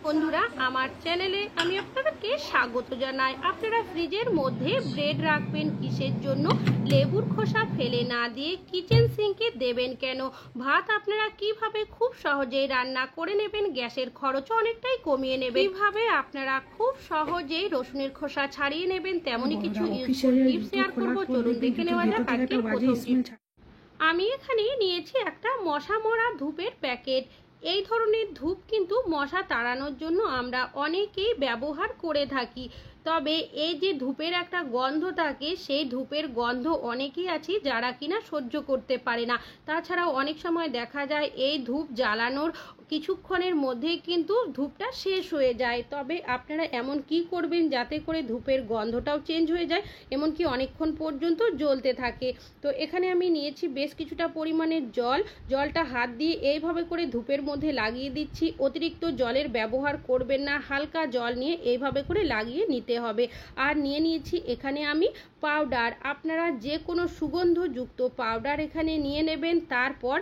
বন্ধুরা আমার চ্যানেলে আমি আপনাদেরকে স্বাগত জানাই। আপনারা ফ্রিজের মধ্যে ব্রেড রাখবেন কিসের জন্য? লেবুর খোসা ফেলে না দিয়ে কিচেন সিঙ্কে দেবেন কেন? ভাত আপনারা কিভাবে খুব সহজেই রান্না করে নেবেন, গ্যাসের খরচ অনেকটাই কমিয়ে নেবেন, কিভাবে আপনারা খুব সহজেই রসুনের খোসা ছাড়িয়ে নেবেন, তেমনই কিছু ইউজফুল টিপস শেয়ার করব। চলুন দেখে নেওয়া যাক আজকের প্রথম টিপস। আমি এখানে নিয়েছি একটা মশা মরা ধূপের প্যাকেট। এই ধরনের ধূপ কিন্তু মশা তাড়ানোর জন্য আমরা অনেকেই ব্যবহার করে থাকি। তবে এই যে ধূপের একটা গন্ধ থাকে, সেই ধূপের গন্ধ অনেকেই আছে যারা কিনা সহ্য করতে পারে না। তাছাড়াও অনেক সময় দেখা যায় এই ধূপ জ্বালানোর কিছুক্ষণের মধ্যেই কিন্তু ধূপটা শেষ হয়ে যায়। তবে আপনারা এমন কি করবেন যাতে করে ধূপের গন্ধটাও চেঞ্জ হয়ে যায়, এমনকি অনেকক্ষণ পর্যন্ত জ্বলতে থাকে। তো এখানে আমি নিয়েছি বেশ কিছুটা পরিমাণের জলটা হাত দিয়ে এইভাবে করে ধূপের মধ্যে লাগিয়ে দিচ্ছি। অতিরিক্ত জলের ব্যবহার করবেন না, হালকা জল নিয়ে এইভাবে করে লাগিয়ে নিতে হবে। আর নিয়ে নিয়েছি এখানে আমি পাউডার। আপনারা যে কোনো সুগন্ধযুক্ত পাউডার এখানে নিয়ে নেবেন। তারপর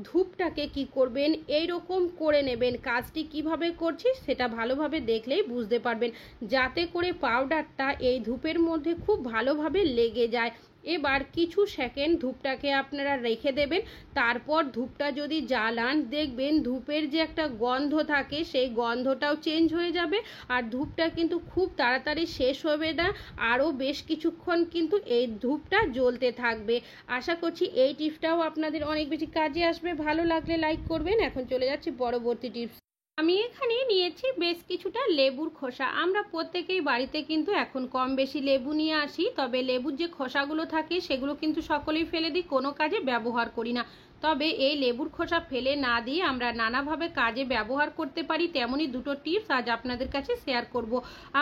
ধূপটাকে কি করবেন, এই রকম করে নেবেন। কাজটি কিভাবে করছি সেটা ভালোভাবে দেখলেই বুঝতে পারবেন, যাতে করে পাউডারটা এই ধূপের মধ্যে খুব ভালোভাবে লেগে যায়। এবার কিছু সেকেন্ড ধূপটাকে আপনারা রেখে দেবেন। তারপর ধূপটা যদি জ্বালান, দেখবেন ধূপের যে একটা গন্ধ থাকে সেই গন্ধটাও চেঞ্জ হয়ে যাবে। আর ধূপটা কিন্তু খুব তাড়াতাড়ি শেষ হবে না, আরও বেশ কিছুক্ষণ কিন্তু এই ধূপটা জ্বলতে থাকবে। আশা করছি এই টিপসটাও আপনাদের অনেক বেশি কাজে আসবে। ভালো লাগলে লাইক করবেন। এখন চলে যাচ্ছি পরবর্তী টিপস। আমি এখানে নিয়েছি বেশ কিছুটা লেবুর খোসা। আমরা প্রত্যেকেই বাড়িতে কিন্তু এখন কম বেশি লেবু নিয়ে আসি, তবে লেবুর যে খোসাগুলো থাকে সেগুলো কিন্তু সকলেই ফেলে দিই, কোনো কাজে ব্যবহার করি না। তবে এই লেবুর খোসা ফেলে না দিয়ে আমরা নানাভাবে কাজে ব্যবহার করতে পারি, তেমনই দুটো টিপস আজ আপনাদের কাছে শেয়ার করব।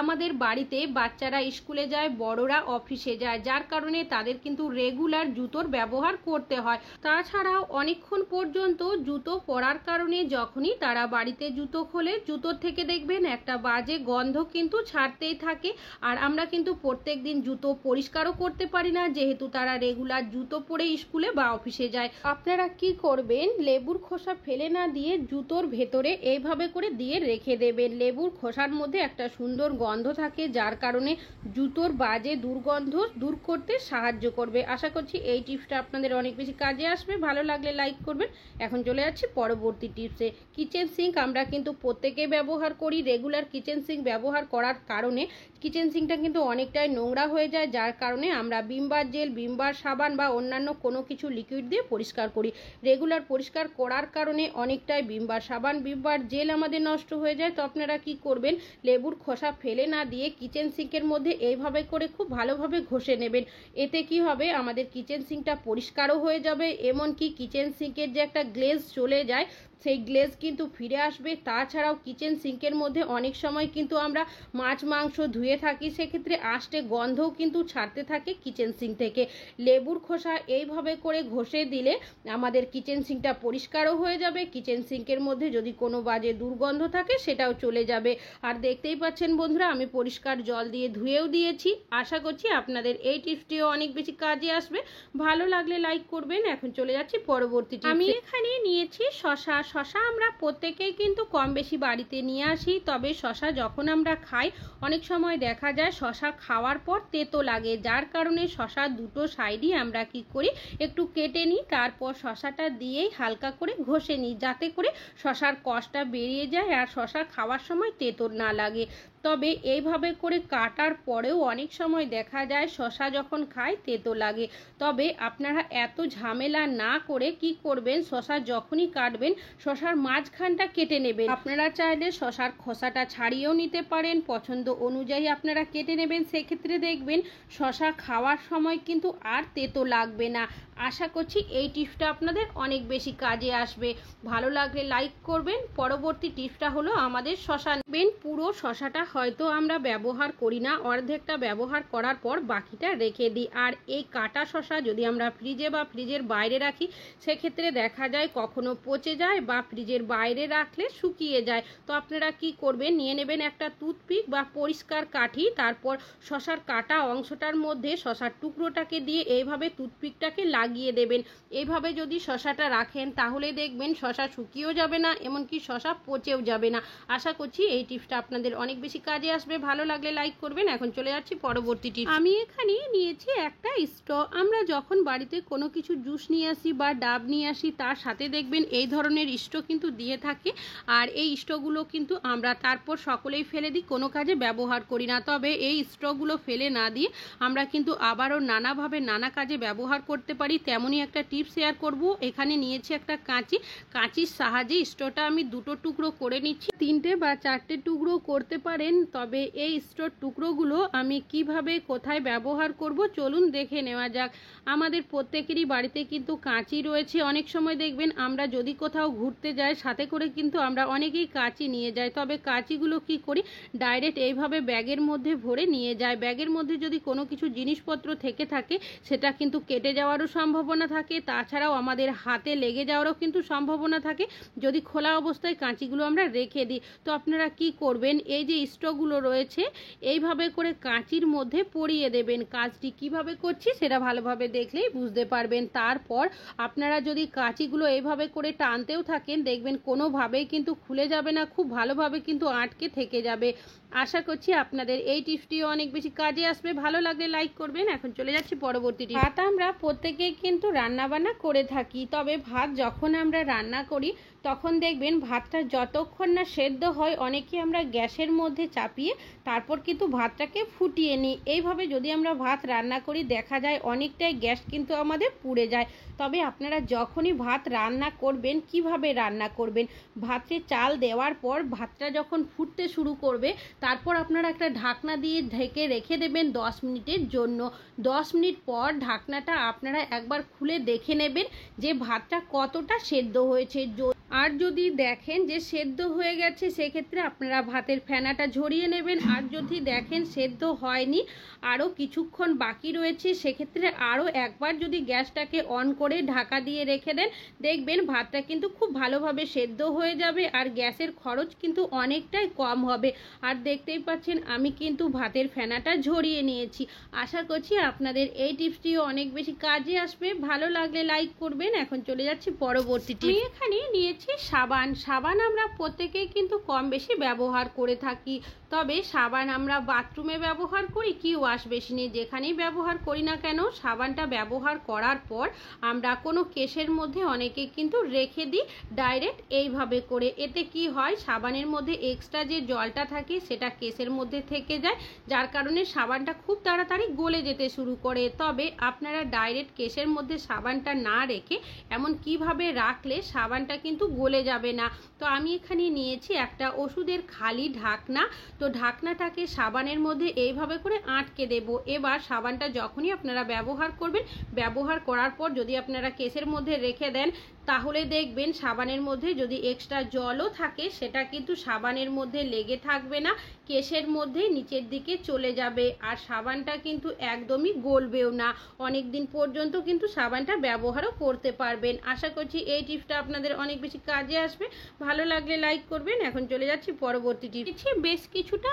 আমাদের বাড়িতে বাচ্চারা স্কুলে যায়, বড়রা অফিসে যায়, যার কারণে তাদের কিন্তু রেগুলার জুতোর ব্যবহার করতে হয়। তাছাড়াও অনেকক্ষণ পর্যন্ত জুতো পরার কারণে যখনই তারা বাড়িতে জুতো খোলে, জুতোর থেকে দেখবেন একটা বাজে গন্ধ কিন্তু ছাড়তেই থাকে। আর আমরা কিন্তু প্রত্যেক দিন জুতো পরিষ্কারও করতে পারি না, যেহেতু তারা রেগুলার জুতো পরে স্কুলে বা অফিসে যায়। আপনারা কি করবেন, লেবুর খোসা ফেলে না দিয়ে জুতোর ভেতরে এইভাবে করে দিয়ে রেখে দেবেন। লেবুর খোসার মধ্যে একটা সুন্দর গন্ধ থাকে, যার কারণে জুতোর বাজে দুর্গন্ধ দূর করতে সাহায্য করবে। আশা করছি এই টিপসটা আপনাদের অনেক বেশি কাজে আসবে। ভালো লাগলে লাইক করবেন। এখন চলে যাচ্ছি পরবর্তী টিপসে। কিচেন সিঙ্ক আমরা কিন্তু প্রত্যেকেই ব্যবহার করি। রেগুলার কিচেন সিঙ্ক ব্যবহার করার কারণে কিচেন সিঙ্কটা কিন্তু অনেকটাই নোংরা হয়ে যায়, যার কারণে আমরা ভিমবার জেল, ভিমবার সাবান বা অন্যান্য কোনো কিছু লিকুইড দিয়ে পরিষ্কার করি। রেগুলার পরিষ্কার করার কারণে অনেকটাই ভিমবার সাবান, ভিমবার জেল আমাদের নষ্ট হয়ে যায়। তো আপনারা কি করবেন, লেবুর খোসা ফেলে না দিয়ে কিচেন সিঙ্কের মধ্যে এইভাবে করে খুব ভালোভাবে ঘষে নেবেন। এতে কি হবে, আমাদের কিচেন সিঙ্কটা পরিষ্কারও হয়ে যাবে, এমনকি কিচেন সিঙ্কের যে একটা গ্লেজ চলে যায় সেই গ্লেজ কিন্তু ফিরে আসবে। তাছাড়াও কিচেন সিঙ্কের মধ্যে অনেক সময় কিন্তু আমরা মাছ মাংস ধুয়ে থাকি, সেক্ষেত্রে আষ্টে গন্ধও কিন্তু ছাড়তে থাকে কিচেন সিঙ্ক থেকে। লেবুর খোসা এইভাবে করে ঘষে দিলে আমাদের কিচেন সিঙ্কটা পরিষ্কারও হয়ে যাবে। কিচেন সিঙ্কের মধ্যে যদি কোনো বাজে দুর্গন্ধ থাকে সেটাও চলে যাবে। আর দেখতেই পাচ্ছেন বন্ধুরা, আমি পরিষ্কার জল দিয়ে ধুয়েও দিয়েছি। আশা করছি আপনাদের এই টিপসটিও অনেক বেশি কাজে আসবে। ভালো লাগলে লাইক করবেন। এখন চলে যাচ্ছি পরবর্তী টিপসে। আমি এখানে নিয়েছি শশা। শশা আমরা প্রত্যেকেই কিন্তু কম বেশি বাড়িতে নিয়ে আসি, তবে শশা যখন আমরা খাই অনেক সময় দেখা যায় শশা খাওয়ার পর তেতো লাগে, যার কারণে শশার দুটো সাইডই আমরা কি করি, একটু কেটে নিই। তারপর শশাটা দিয়েই হালকা করে ঘষে নিই, যাতে করে শশার কষটা বেরিয়ে যায় আর শশা খাওয়ার সময় তেতো না লাগে। তবে এইভাবে করে কাটার পরেও অনেক সময় দেখা যায় শশা যখন খায় তেতো লাগে। তবে আপনারা এত ঝামেলা না করে কি করবেন, শশা যখনই কাটবেন শশার মাঝখানটা কেটে নেবেন। আপনারা চাইলে শশার খোসাটা ছাড়িয়েও নিতে পারেন, পছন্দ অনুযায়ী আপনারা কেটে নেবেন। সেক্ষেত্রে দেখবেন শশা খাওয়ার সময় কিন্তু আর তেতো লাগবে না। আশা করছি এই টিপসটা আপনাদের অনেক বেশি কাজে আসবে। ভালো লাগলে লাইক করবেন। পরবর্তী টিপসটা হলো, আমাদের শশা নেবেন। পুরো শশাটা হয়তো আমরা ব্যবহার করি না, অর্ধেকটা ব্যবহার করার পর বাকিটা রেখে দিই। আর এই কাটা শশা যদি আমরা ফ্রিজে বা ফ্রিজের বাইরে রাখি, সেক্ষেত্রে দেখা যায় কখনো পচে যায় বা ফ্রিজের বাইরে রাখলে শুকিয়ে যায়। তো আপনারা কি করবেন, নিয়ে নেবেন একটা টুথপিক বা পরিষ্কার কাঠি, তারপর শশার কাটা অংশটার মধ্যে শশার টুকরোটাকে দিয়ে এইভাবে টুথপিকটাকে লাগিয়ে দেবেন। এইভাবে যদি শশাটা রাখেন তাহলে দেখবেন শশা শুকিয়েও যাবে না, এমনকি শশা পচেও যাবে না। আশা করছি এই টিপসটা আপনাদের অনেক বেশি কাজে আসবে। ভালো লাগলে লাইক করবেন। এখন চলে যাচ্ছি পরবর্তী টিপস। আমি এখানে নিয়েছি একটা স্ট্র। আমরা যখন বাড়িতে কোনো কিছু জুস নিয়ে আসি বা ডাব নিয়ে আসি তার সাথে দেখবেন এই ধরনের স্ট্র কিন্তু দিয়ে থাকে। আর এই স্ট্রগুলো কিন্তু আমরা তারপর সকলেই ফেলে দিই, কোনো কাজে ব্যবহার করি না। তবে এই স্ট্রগুলো ফেলে না দিয়ে আমরা কিন্তু আবারও নানাভাবে নানা কাজে ব্যবহার করতে পারি। তেমনই একটা টিপস শেয়ার করব। এখানে নিয়েছি একটা কাঁচির সাহায্যে স্ট্রটা আমি দুটো টুকরো করে নিচ্ছি। 3টে বা 4টে টুকরো করতে পারেন। তবে এই স্ট্রর টুকরোগুলো আমি কিভাবে কোথায় ব্যবহার করব চলুন দেখে নেওয়া যাক। আমাদের প্রত্যেকেরই বাড়িতে কিন্তু কাঁচি রয়েছে। অনেক সময় দেখবেন আমরা যদি কোথাও ঘুরতে যাই সাথে করে কিন্তু আমরা অনেকেই কাঁচি নিয়ে যাই। তবে কাঁচিগুলো কি করি, ডাইরেক্ট এইভাবে ব্যাগের মধ্যে ভরে নিয়ে যায়। ব্যাগের মধ্যে যদি কোনো কিছু জিনিসপত্র থেকে থাকে সেটা কিন্তু কেটে যাওয়ারও সম্ভাবনা থাকে, তাছাড়াও আমাদের হাতে লেগে যাওয়ারও কিন্তু সম্ভাবনা থাকে যদি খোলা অবস্থায় কাঁচিগুলো আমরা রেখে দিই। তো আপনারা কি করবেন, এই যে স্ট্রগুলো রয়েছে এইভাবে করে কাঁচির মধ্যে পরিয়ে দেবেন। কাজটি কিভাবে করছি সেটা ভালোভাবে দেখলেই বুঝতে পারবেন। তারপর আপনারা যদি কাঁচিগুলো এইভাবে করে টানতেও থাকেন দেখবেন কোনোভাবেই কিন্তু খুলে যাবে না, খুব ভালোভাবে কিন্তু আটকে থেকে যাবে। আশা করছি আপনাদের এই টিপসটিও অনেক বেশি কাজে আসবে। ভালো লাগলে লাইক করবেন। এখন চলে যাচ্ছি পরবর্তী টিপস। ভাত আমরা প্রত্যেকেই কিন্তু রান্নাবান্না করে থাকি। তবে ভাত যখন আমরা রান্না করি তখন দেখবেন ভাতটা যতক্ষণ না সেদ্ধ হয় অনেকে আমরা গ্যাসের মধ্যে চাপিয়ে তারপর কিন্তু ভাতটাকে ফুটিয়ে নিই। এইভাবে যদি আমরা ভাত রান্না করি দেখা যায় অনেকটাই গ্যাস কিন্তু আমাদের পুড়ে যায়। তবে আপনারা যখনই ভাত রান্না করবেন কিভাবে রান্না করবেন, ভাতে চাল দেওয়ার পর ভাতটা যখন ফুটতে শুরু করবে তারপর আপনারা একটা ঢাকনা দিয়ে ঢেকে রেখে দেবেন 10 মিনিটের জন্য। 10 মিনিট পর ঢাকনাটা আপনারা একবার খুলে দেখে নেবেন যে ভাতটা কতটা সেদ্ধ হয়েছে। আর যদি দেখেন যে সেদ্ধ হয়ে গেছে সেক্ষেত্রে আপনারা ভাতের ফেনাটা ঝরিয়ে নেবেন। আর যদি দেখেন সেদ্ধ হয়নি, আরও কিছুক্ষণ বাকি রয়েছে, সেক্ষেত্রে আরও একবার যদি গ্যাসটাকে অন করে ঢাকা দিয়ে রেখে দেন দেখবেন ভাতটা কিন্তু খুব ভালোভাবে সেদ্ধ হয়ে যাবে আর গ্যাসের খরচ কিন্তু অনেকটাই কম হবে। আর দেখতেই পাচ্ছেন আমি কিন্তু ভাতের ফেনাটা ঝরিয়ে নিয়েছি। আশা করছি আপনাদের এই টিপসটিও অনেক বেশি কাজে আসবে। ভালো লাগলে লাইক করবেন। এখন চলে যাচ্ছি পরবর্তী টিপস। আমি এখানে নিয়েছি সাবান আমরা প্রত্যেকেই কিন্তু কম বেশি ব্যবহার করে থাকি। তবে সাবান আমরা বাথরুমে ব্যবহার করি কি ওয়াশ বেসিনে, যেখানেই ব্যবহার করি না কেন সাবানটা ব্যবহার করার পর আমরা কোনো কেসের মধ্যে অনেকে কিন্তু রেখে দিই ডাইরেক্ট এইভাবে করে। এতে কি হয়, সাবানের মধ্যে এক্সট্রা যে জলটা থাকে সেটা কেসের মধ্যে থেকে যায়, যার কারণে সাবানটা খুব তাড়াতাড়ি গলে যেতে শুরু করে। তবে আপনারা ডাইরেক্ট কেসের মধ্যে সাবানটা না রেখে এমন কিভাবে রাখলে সাবানটা কিন্তু গলে যাবে না। তো আমি এখানে নিয়েছি একটা ওষুধের খালি ঢাকনা। তো ঢাকনাটাকে সাবানের মধ্যে এইভাবে করে আটকে দেব। এবার সাবানটা যখনই আপনারা ব্যবহার করবেন, ব্যবহার করার পর যদি আপনারা কেসের মধ্যে রেখে দেন তাহলে দেখবেন সাবানের মধ্যে যদি এক্সট্রা জলও থাকে সেটা কিন্তু সাবানের মধ্যে লেগে থাকবে না, কেসের মধ্যে নিচের দিকে চলে যাবে। আর সাবানটা কিন্তু একদমই গলবেও না, অনেক দিন পর্যন্ত কিন্তু সাবানটা ব্যবহারও করতে পারবেন। আশা করছি এই টিপসটা আপনাদের অনেক বেশি কাজে আসবে। ভালো লাগলে লাইক করবেন। এখন চলে যাচ্ছি পরবর্তী টিপস। বেশ কিছুটা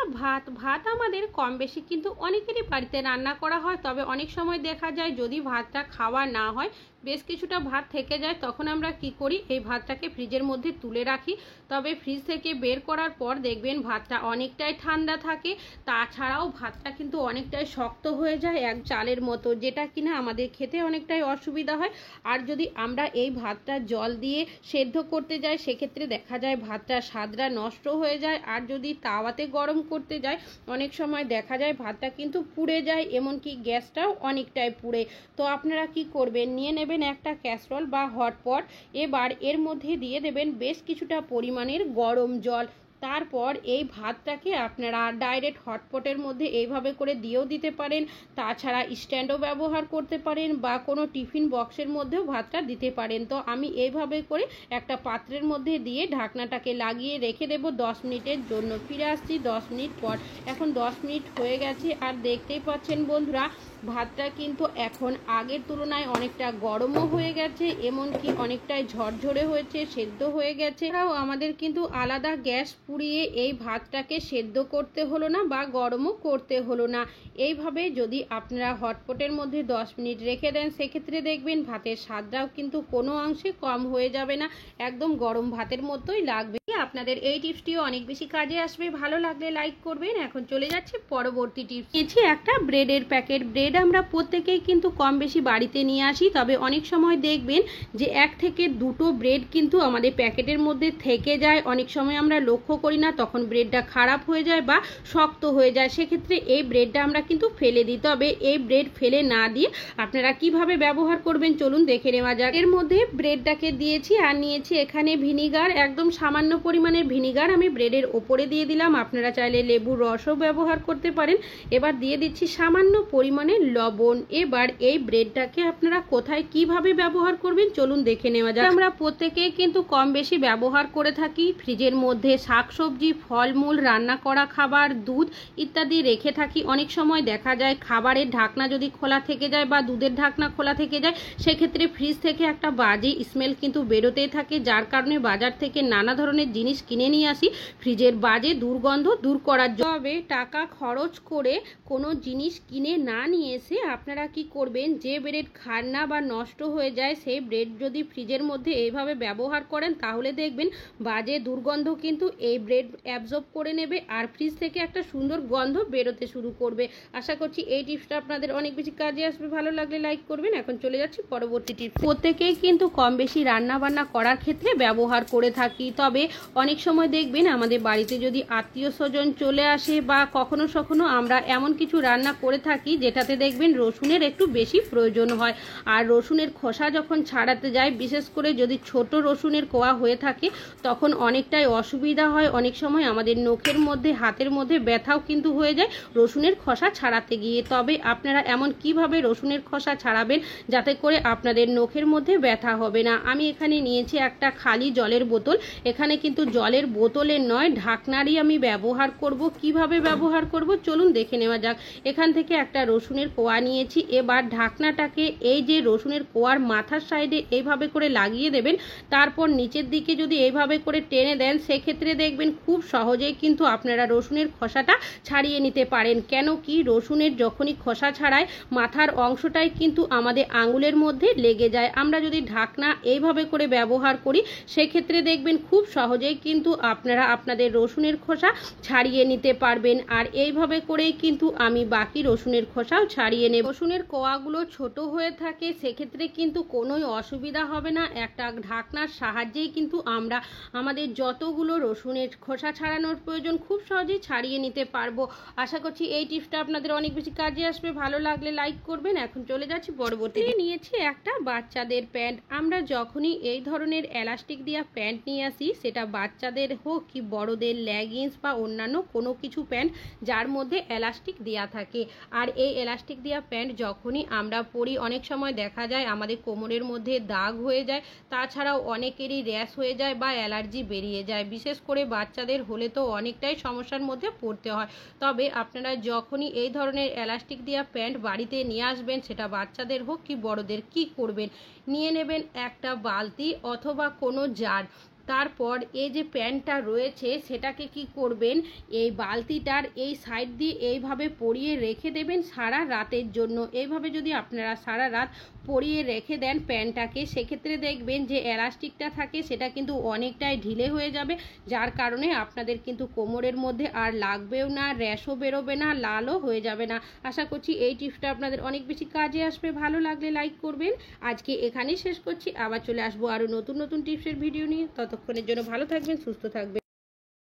ভাত আমাদের কম বেশি কিন্তু অনেকেরই বাড়িতে রান্না করা হয়। তবে অনেক সময় দেখা যায় যদি ভাতটা খাওয়া না হয়, বেশ কিছুটা ভাত থেকে যায়, তখন আমরা কি করি, এই ভাতটাকে ফ্রিজের মধ্যে তুলে রাখি। তবে ফ্রিজ থেকে বের করার পর দেখবেন ভাতটা অনেকটাই ঠান্ডা থাকে, তাছাড়াও ভাতটা কিন্তু অনেকটাই শক্ত হয়ে যায় এক চালের মতো, যেটা কিনা আমাদের খেতে অনেকটাই অসুবিধা হয়। আর যদি আমরা এই ভাতটা জল দিয়ে সেদ্ধ করতে যাই সেক্ষেত্রে দেখা যায় ভাতটা স্বাদটা নষ্ট হয়ে যায়। আর যদি তাওয়াতে গরম করতে যাই অনেক সময় দেখা যায় ভাতটা কিন্তু পুড়ে যায়, এমনকি গ্যাসটাও অনেকটাই পুড়ে। তো আপনারা কি করবেন, নিয়ে নেবেন একটা ক্যাসরোল বা হটপট। এবার এর মধ্যে দিয়ে দেবেন বেশ কিছুটা পরিমাণের গরম জল। তারপর এই ভাতটাকে আপনারা ডাইরেক্ট হটপটের মধ্যে এইভাবে করে দিয়েও দিতে পারেন, তাছাড়া স্ট্যান্ডও ব্যবহার করতে পারেন বা কোনো টিফিন বক্সের মধ্যেও ভাতটা দিতে পারেন। তো আমি এইভাবে করে একটা পাত্রের মধ্যে দিয়ে ঢাকনাটাকে লাগিয়ে রেখে দেব 10 মিনিটের জন্য। ফিরে আসছি 10 মিনিট পর। এখন 10 মিনিট হয়ে গেছে আর দেখতেই পাচ্ছেন বন্ধুরা ভাতটা কিন্তু এখন আগের তুলনায় অনেকটা গরমও হয়ে গেছে, এমনকি অনেকটাই ঝরঝরে হয়েছে, সেদ্ধ হয়ে গেছে। এছাড়াও আমাদের কিন্তু আলাদা গ্যাস পুড়িয়ে এই ভাতটাকে সেদ্ধ করতে হলো না বা গরমও করতে হলো না। এইভাবে যদি আপনারা হটপটের মধ্যে 10 মিনিট রেখে দেন, সেক্ষেত্রে দেখবেন ভাতের স্বাদটাও কিন্তু কোনো অংশে কম হয়ে যাবে না, একদম গরম ভাতের মতোই লাগবে। আপনাদের এই টিপসটিও অনেক বেশি কাজে আসবে। ভালো লাগলে লাইক করবেন। এখন চলে যাচ্ছি পরবর্তী টিপস। নিয়েছি একটা ব্রেডের প্যাকেট। ব্রেড আমরা প্রত্যেকেই কিন্তু কম বেশি বাড়িতে নিয়ে আসি, তবে অনেক সময় দেখবেন যে 1 থেকে 2টো ব্রেড কিন্তু আমাদের প্যাকেটের মধ্যে থেকে যায়। অনেক সময় আমরা লক্ষ্য করি না, তখন ব্রেডটা খারাপ হয়ে যায় বা শক্ত হয়ে যায়। সেক্ষেত্রে এই ব্রেডটা আমরা কিন্তু ফেলে দিই। তবে এই ব্রেড ফেলে না দিয়ে আপনারা কিভাবে ব্যবহার করবেন চলুন দেখে নেওয়া যাক। এর মধ্যে ব্রেডটাকে দিয়েছি আর নিয়েছি এখানে ভিনিগার। একদম সামান্য পরিমাণের ভিনিগার আমি ব্রেডের ওপরে দিয়ে দিলাম। আপনারা চাইলে লেবুর রসও ব্যবহার করতে পারেন। এবার দিয়ে দিচ্ছি সামান্য পরিমাণে লবণ। এবার এই ব্রেডটাকে আপনারা কোথায় কিভাবে ব্যবহার করবেন চলুন দেখে নেওয়া যাক। আমরা প্রত্যেকেই কিন্তু কম বেশি ব্যবহার করে থাকি। ফ্রিজের মধ্যে শাকসবজি, ফলমূল, রান্না করা খাবার, দুধ ইত্যাদি রেখে থাকি। অনেক সময় দেখা যায় খাবারের ঢাকনা যদি খোলা থেকে যায় বা দুধের ঢাকনা খোলা থেকে যায়, সেক্ষেত্রে ফ্রিজ থেকে একটা বাজে স্মেল কিন্তু বেরোতেই থাকে, যার কারণে বাজার থেকে নানা ধরনের জিনিস কিনে নিয়ে আসি ফ্রিজের বাজে দুর্গন্ধ দূর করার জন্য। তবে টাকা খরচ করে কোনো জিনিস কিনে না নিয়ে এসে আপনারা কি করবেন, যে ব্রেড খান না বা নষ্ট হয়ে যায় সেই ব্রেড যদি ফ্রিজের মধ্যে এইভাবে ব্যবহার করেন, তাহলে দেখবেন বাজে দুর্গন্ধ কিন্তু এই ব্রেড অ্যাবজর্ব করে নেবে আর ফ্রিজ থেকে একটা সুন্দর গন্ধ বেরোতে শুরু করবে। আশা করছি এই টিপসটা আপনাদের অনেক বেশি কাজে আসবে। ভালো লাগলে লাইক করবেন। এখন চলে যাচ্ছি পরবর্তী টিপস। প্রত্যেকেই কিন্তু কম বেশি রান্না বান্না করার ক্ষেত্রে ব্যবহার করে থাকি, তবে অনেক সময় দেখবেন আমাদের বাড়িতে যদি আত্মীয় স্বজন চলে আসে বা কখনো কখনো আমরা এমন কিছু রান্না করে থাকি যেটাতে দেখবেন রসুনের একটু বেশি প্রয়োজন হয়। আর রসুনের খোসা যখন ছাড়াতে যায়, বিশেষ করে যদি ছোট রসুনের কোয়া হয়ে থাকে, তখন অনেকটাই অসুবিধা হয়। অনেক সময় আমাদের নখের মধ্যে, হাতের মধ্যে ব্যথাও কিন্তু হয়ে যায় রসুনের খোসা ছাড়াতে গিয়ে। তবে আপনারা এমন কিভাবে রসুনের খোসা ছাড়াবেন যাতে করে আপনাদের নখের মধ্যে ব্যথা হবে না। আমি এখানে নিয়েছি একটা খালি জলের বোতল। এখানে কিন্তু জলের বোতলের নয়, ঢাকনারই আমি ব্যবহার করব। কিভাবে ব্যবহার করব চলুন দেখে নেওয়া যাক। এখান থেকে একটা রসুনের কোয়া নিয়েছি। এবার ঢাকনাটাকে এই যে রসুনের কোয়ার মাথার সাইডে এইভাবে করে লাগিয়ে দেবেন। তারপর নিচের দিকে যদি এইভাবে করে টেনে দেন, সেক্ষেত্রে দেখবেন খুব সহজেই কিন্তু আপনারা রসুনের খোসাটা ছাড়িয়ে নিতে পারেন। কেন কি, রসুনের যখনই খোসা ছাড়ায় মাথার অংশটাই কিন্তু আমাদের আঙুলের মধ্যে লেগে যায়। আমরা যদি ঢাকনা এইভাবে করে ব্যবহার করি, সেক্ষেত্রে দেখবেন খুব সহজেই কিন্তু আপনারা আপনাদের রসুনের খোসা ছাড়িয়ে নিতে পারবেন। আর এইভাবে করেই কিন্তু আমি বাকি রসুনের খোসাও ছাড়িয়ে নেব। রসুনের কোয়াগুলো ছোট হয়ে থাকে, সেক্ষেত্রে কিন্তু কোনোই অসুবিধা হবে না। একটা ঢাকনার সাহায্যেই কিন্তু আমরা আমাদের যতগুলো রসুনের খোসা ছাড়ানোর প্রয়োজন খুব সহজেই ছাড়িয়ে নিতে পারবো। আশা করছি এই টিপসটা আপনাদের অনেক বেশি কাজে আসবে। ভালো লাগলে লাইক করবেন। এখন চলে যাচ্ছি পরবর্তী। নিয়েছি একটা বাচ্চাদের প্যান্ট। আমরা যখনই এই ধরনের এলাস্টিক দেওয়া প্যান্ট নিয়ে আসি, সেটা বাচ্চাদের হোক কি বড়দের লেগিংস বা অন্যান্য কোনো কিছু প্যান্ট যার মধ্যে এলাস্টিক দেওয়া থাকে। আর এই এলাস্টিক দেওয়া প্যান্ট যখনই আমরা পরি, অনেক সময় দেখা যায় আমাদের কোমরের মধ্যে দাগ হয়ে যায়, তাছাড়াও অনেকেরই র্যাশ হয়ে যায় বা অ্যালার্জি বেরিয়ে যায়। বিশেষ করে বাচ্চাদের হলে তো অনেকটাই সমস্যার মধ্যে পড়তে হয়। তবে আপনারা যখনই এই ধরনের এলাস্টিক দেওয়া প্যান্ট বাড়িতে নিয়ে আসবেন, সেটা বাচ্চাদের হোক কি বড়দের, কি করবেন, নিয়ে নেবেন একটা বালতি অথবা কোনো জার। তারপর এই যে প্যান্টটা রয়েছে সেটাকে কি করবেন, এই বালতিটার এই সাইড দিয়ে এইভাবে পরিয়ে রেখে দেবেন সারা রাতের জন্য। এইভাবে যদি আপনারা সারা রাত পরিয়ে রেখে দেন প্যান্টটাকে, সেক্ষেত্রে দেখবেন যে এলাস্টিকটা থাকে সেটা কিন্তু অনেকটাই ঢিলে হয়ে যাবে, যার কারণে আপনাদের কিন্তু কোমরের মধ্যে আর লাগবেও না, র্যাশও বেরোবে না, লালও হয়ে যাবে না। আশা করছি এই টিপসটা আপনাদের অনেক বেশি কাজে আসবে। ভালো লাগলে লাইক করবেন। আজকে এখানেই শেষ করছি, আবার চলে আসবো আরও নতুন নতুন টিপসের ভিডিও নিয়ে। ততক্ষণের জন্য ভালো থাকবেন, সুস্থ থাকবেন।